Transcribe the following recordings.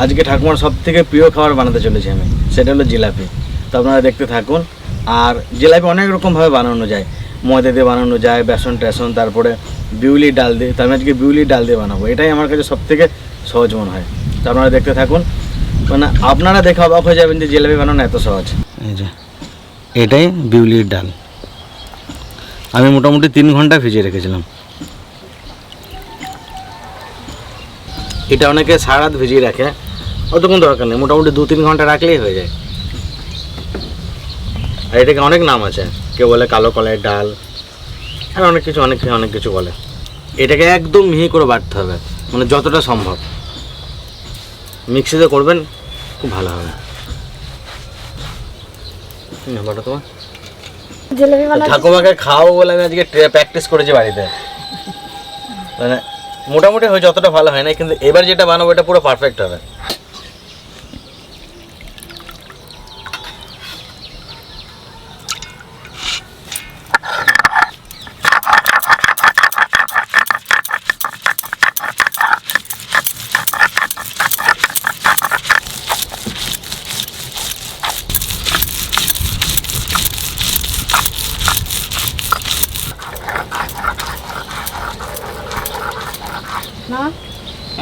আজকে ঠাকুমার সবথেকে প্রিয় খাবার বানাতে চলেছি আমি, সেটা হলো জিলাপি। তো আপনারা দেখতে থাকুন। আর জিলাপি অনেক রকমভাবে বানানো যায়, ময়দা দিয়ে বানানো যায়, বেসন টেসন, তারপরে বিউলির ডাল দিয়ে। তো আমি আজকে বিউলির ডাল দিয়ে বানাবো, এটাই আমার কাছে সবথেকে সহজ মনে হয়। তো আপনারা দেখতে থাকুন, মানে আপনারা দেখে অবাক হয়ে যাবেন যে জিলাপি বানানো এত সহজ। এই যে এটাই বিউলির ডাল, আমি মোটামুটি 3 ঘন্টা ভিজিয়ে রেখেছিলাম। এটা অনেকে সারা রাত ভিজিয়ে রাখে, অতক্ষণ দরকার নেই, মোটামুটি 2-3 ঘন্টা রাখলেই হয়ে যায়। আর এটাকে অনেক নাম আছে, কেউ বলে কালো কলাইয়ের ডাল, আর অনেক কিছু বলে। এটাকে একদম মিহি করে বাটতে হবে, মানে যতটা সম্ভব মিক্সিতে করবেন, খুব ভালো হবে। বাটা তোমার ঠাকুমাকে খাও বলে আমি আজকে প্র্যাকটিস করেছি বাড়িতে, মানে মোটামুটি হয়ে যতটা ভালো হয় না, কিন্তু এবার যেটা বানাবো এটা পুরো পারফেক্ট হবে।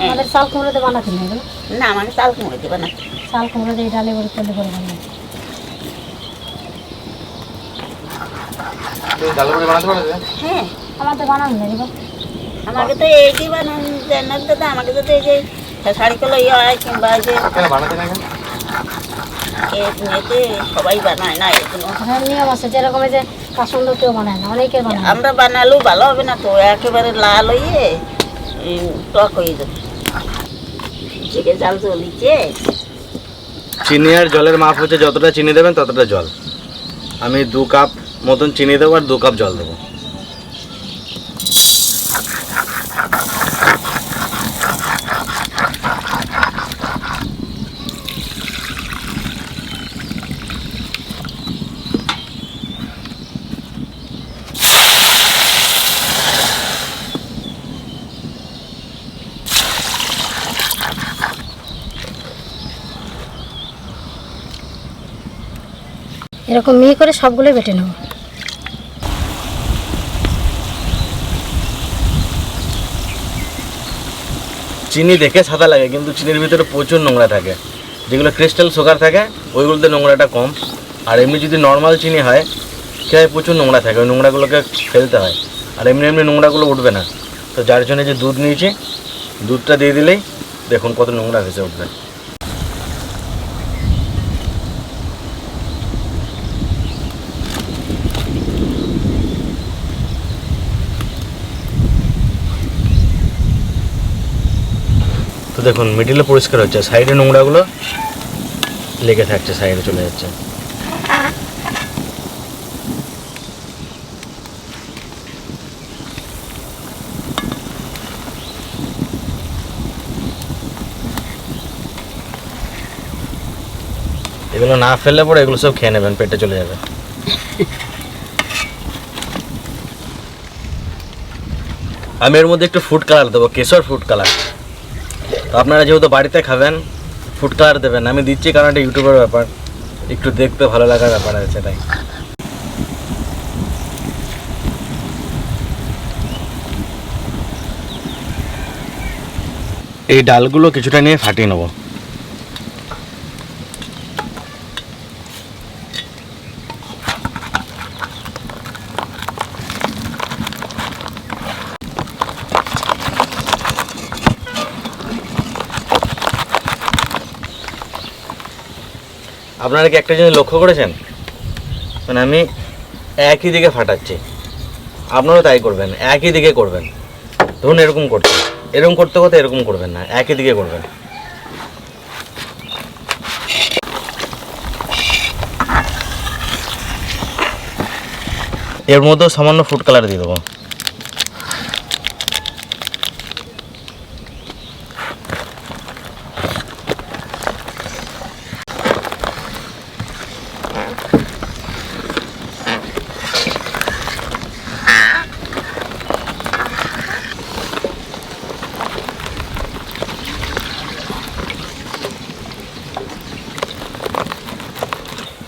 আমাদের চাল কুমড়ো দিয়ে বানাতে নেই না, আমাকে চাল কুমড়ো দিয়ে বানাতে, চাল কুমড়ো দিয়ে ডালে করে তৈরি করে বানাই। হ্যাঁ আমাদের বানানো নেই, আমাকে তো এইটি বানানো যায় না দাদা। আমাকে তো এই যে শাড়িগুলো ইয়ে হয়, কিংবা যে এতে সবাই বানায় না, এগুলো নিয়ম আছে। যেরকম যে কাসন্দ কেউ বানায় না, অনেকে বানায়। আমরা বানালেও ভালো হবে না তো, একেবারে লাল হয়ে টক হয়ে যাবে। থেকে জাল জ্বলিছে। চিনি আর জলের মাপ হচ্ছে যতটা চিনি দেবেন ততটা জল। আমি 2 কাপ মতন চিনি দেবো আর 2 কাপ জল দেবো। এরকম মিহি করে সবগুলো বেটে নেব। চিনি দেখে সাদা লাগে, কিন্তু চিনির ভিতরে প্রচুর নোংরা থাকে। যেগুলো ক্রিস্টাল সুগার থাকে ওইগুলোতে নোংরাটা কম। আর এমনি যদি নর্মাল চিনি হয় সেটাই প্রচুর নোংরা থাকে, ওই নোংরাগুলোকে ফেলতে হয়। আর এমনি নোংরাগুলো উঠবে না। তো যার জন্য যে দুধ নিয়েছি, দুধটা দিয়ে দিলেই দেখুন কত নোংরা ভেসে উঠবে। তো দেখুন মিডিলে পরিষ্কার হচ্ছে, সাইডে নোংরাগুলো লেগে থাকছে, সাইডে চলে যাচ্ছে। এগুলো না ফেললে পরে এগুলো সব খেয়ে নেবেন, পেটে চলে যাবে। আমি এর মধ্যে একটু ফুড কালার দেবো, কেশর ফুড কালার। তো আপনারা যেহেতু বাড়িতে খাবেন, ফুড কালার দেবেন। আমি দিচ্ছি কারণ এটা ইউটিউবের ব্যাপার, একটু দেখতে ভালো লাগার ব্যাপার আছে তাই। এই ডালগুলো কিছুটা নিয়ে ফাটিয়ে নেব। আপনারা কি একটা জিনিস লক্ষ্য করেছেন, মানে আমি একই দিকে ফাটাচ্ছি, আপনারাও তাই করবেন, একই দিকে করবেন। ধরুন এরকম করতে করতে এরকম করবেন না, একই দিকে করবেন। এর মধ্যেও সামান্য ফুড কালার দিয়ে দেবো।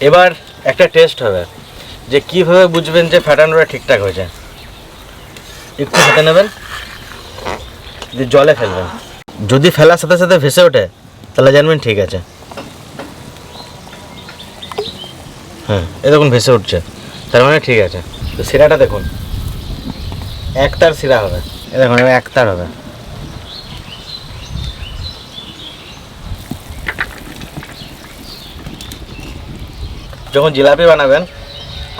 এবার একটা টেস্ট হবে, যে কীভাবে বুঝবেন যে ফ্যাটানোটা ঠিকঠাক হয়েছে। একটু হাতে নেবেন, দিয়ে জলে ফেলবেন। যদি ফেলার সাথে সাথে ভেসে ওঠে তাহলে জানবেন ঠিক আছে। হ্যাঁ, এ দেখুন ভেসে উঠছে, তার মানে ঠিক আছে। তো শিরাটা দেখুন, একতার শিরা হবে। এ দেখুন এবার একতার হবে। যখন জিলাপি বানাবেন,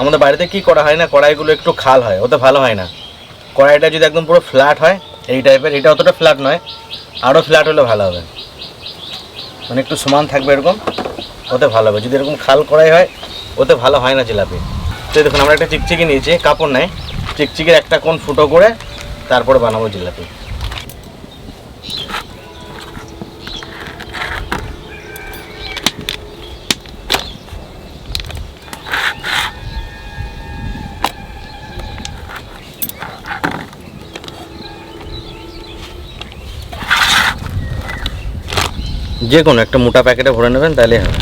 আমাদের বাড়িতে কি করা হয় না, কড়াইগুলো একটু খাল হয়, ওতে ভালো হয় না। কড়াইটা যদি একদম পুরো ফ্ল্যাট হয় এই টাইপের, এটা অতটা ফ্ল্যাট নয়, আরও ফ্ল্যাট হলে ভালো হবে, মানে একটু সমান থাকবে এরকম, ওতে ভালো হবে। যদি এরকম খাল কড়াই হয় ওতে ভালো হয় না জিলাপি। তো দেখুন আমরা একটা চিকচিকি নিয়েছি, কাপড় নেই, চিকচিকির একটা কোণ ফুটো করে তারপরে বানাবো জিলাপি। যে কোনো একটা মোটা প্যাকেটে ভরে নেবেন, তাহলে হবে।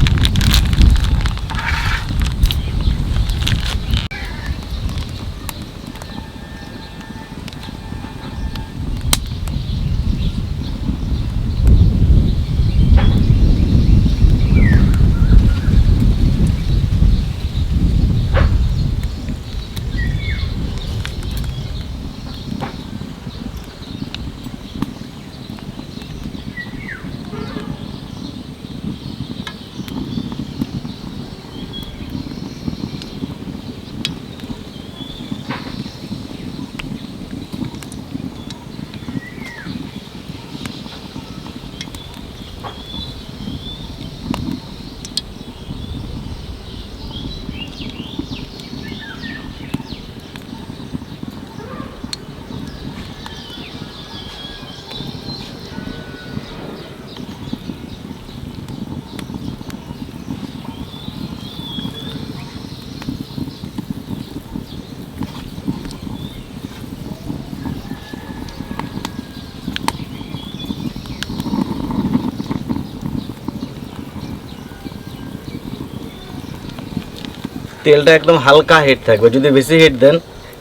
তেলটা একদম হালকা হিট থাকবে, যদি বেশি হিট দেন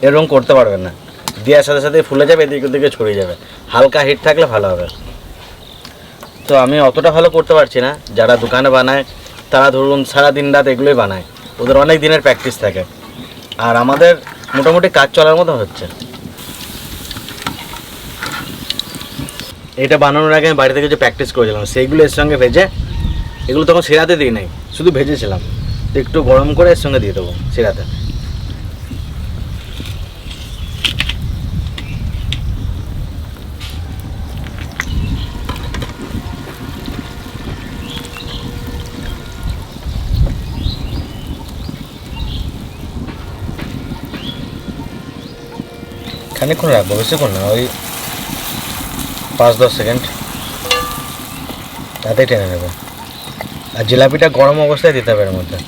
এরকম করতে পারবেন না, দেওয়ার সাথে সাথে ফুলে যাবে, এদিক ওদিকে ছড়িয়ে যাবে। হালকা হিট থাকলে ভালো হবে। তো আমি অতটা ভালো করতে পারছি না, যারা দোকানে বানায় তারা ধরুন সারা দিন রাত এগুলোই বানায়, ওদের অনেক দিনের প্র্যাকটিস থাকে, আর আমাদের মোটামুটি কাজ চলার মতো হচ্ছে। এটা বানানোর আগে আমি বাড়ি থেকে যে প্র্যাকটিস করেছিলাম সেইগুলো এর সঙ্গে ভেজে, এগুলো তখন শিরাতে দিই নাই, শুধু ভেজেছিলাম, তো একটু গরম করে এর সঙ্গে দিয়ে দেবো শিরাতে। খানিকক্ষণ রাখবো, বেশিক্ষণ না, ওই 5-10 সেকেন্ড, তাতেই টেনে নেবে। আর জিলাপিটা গরম অবস্থায় দিতে হবে এর মধ্যে।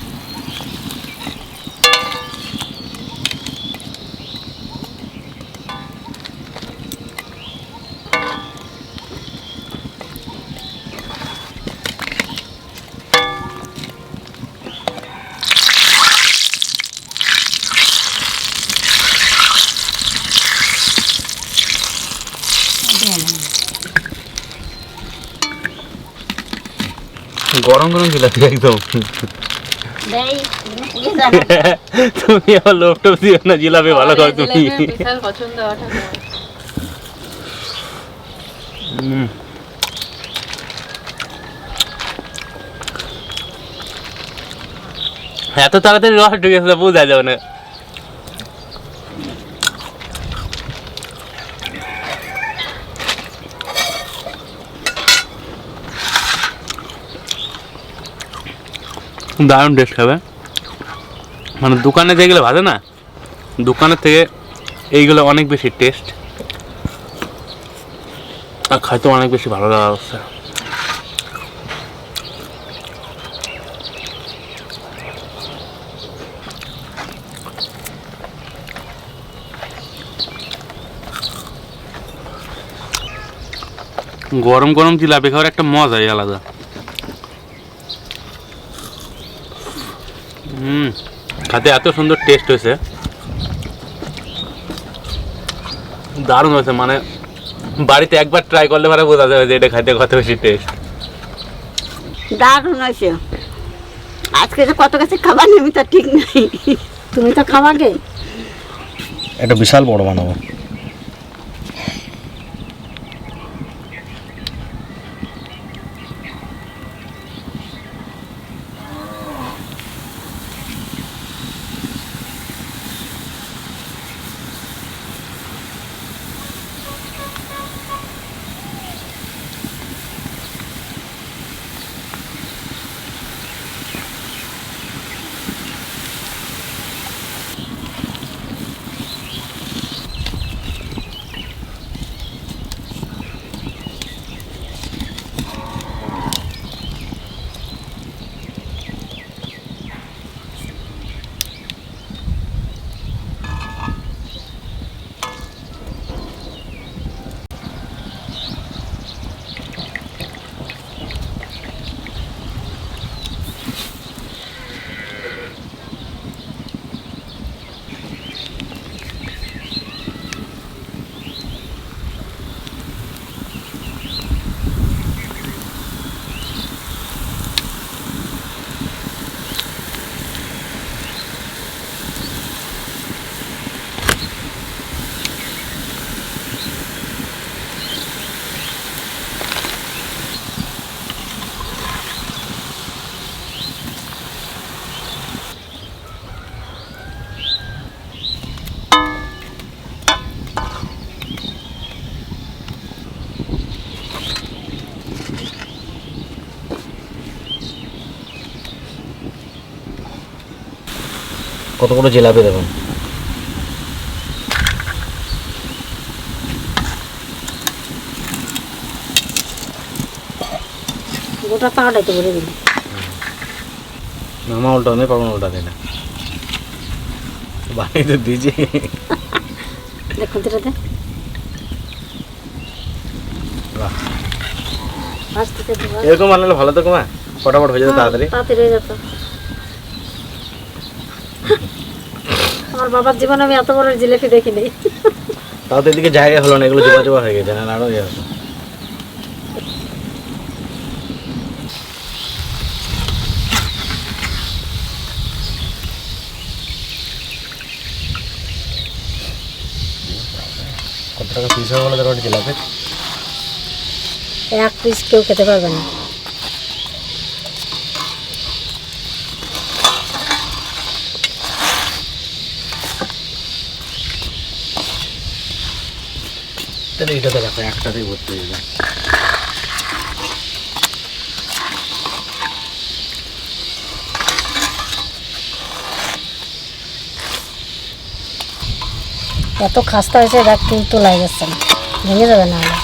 গরম গরম জিলাপি একদম। দেই, পুড়ে যাবে। তুমি আমার লোভ টোভ দিও না, জিলাপি ভালো খাও তুমি। বিশাল পছন্দ ওটা। এত তাড়াতাড়ি রস ঢুকে গেছিল বোঝা যাবে না। দারুণ টেস্ট হবে, মানে দোকানে যেগুলো ভাজে না, দোকানের থেকে এইগুলো অনেক বেশি টেস্ট, আর খাইতে অনেক বেশি ভালো লাগা হচ্ছে। গরম গরম জিলাপি খাওয়ার একটা মজাই আলাদা। খেতে এত সুন্দর টেস্ট হয়েছে, দারুণ হয়েছে। মানে বাড়িতে একবার ট্রাই করলে পরে বোঝা যাবে যে এটা খাইতে কত বেশি টেস্ট। দারুণ হয়েছে। আজকে যে কত কাছে খাবার নেই তা ঠিক নাই। তুমি তো খাওয়াকে এটা বিশাল বড় বানাবো। কতগুলো জিলাপি দেবেন। গোটা পাউডার তো বলে দিলি। মামা উল্টো নেই, পাবন উল্টা দেয় না, বানিয়ে তো দিয়েছি। দেখুন এটাতে আস্তে আস্তে এরকম বানালে ভালো তো কমা, ফটাফট হয়ে যেত তাড়াতাড়ি। তাড়াতাড়ি হয়ে যেত। আমার বাবার জীবনে আমি এত বড় জিলাপি দেখিনি। তাও তো এদিকে জায়গা হলো না, এগুলো জোবা জোবা হয়ে গেছে, না আরো ইয়ে হতো। কত টাকা পিস হবে বলে তোর জিলাপি? এক পিস কেউ খেতে পারবে না। তাহলে এটাতে রাখো, একটাতেই ভর্তি হয়ে যাবে। এত খাস্তা হয়েছে দেখ, তুই তো লাগে যাচ্ছে না, ভেঙে যাবে না হলে।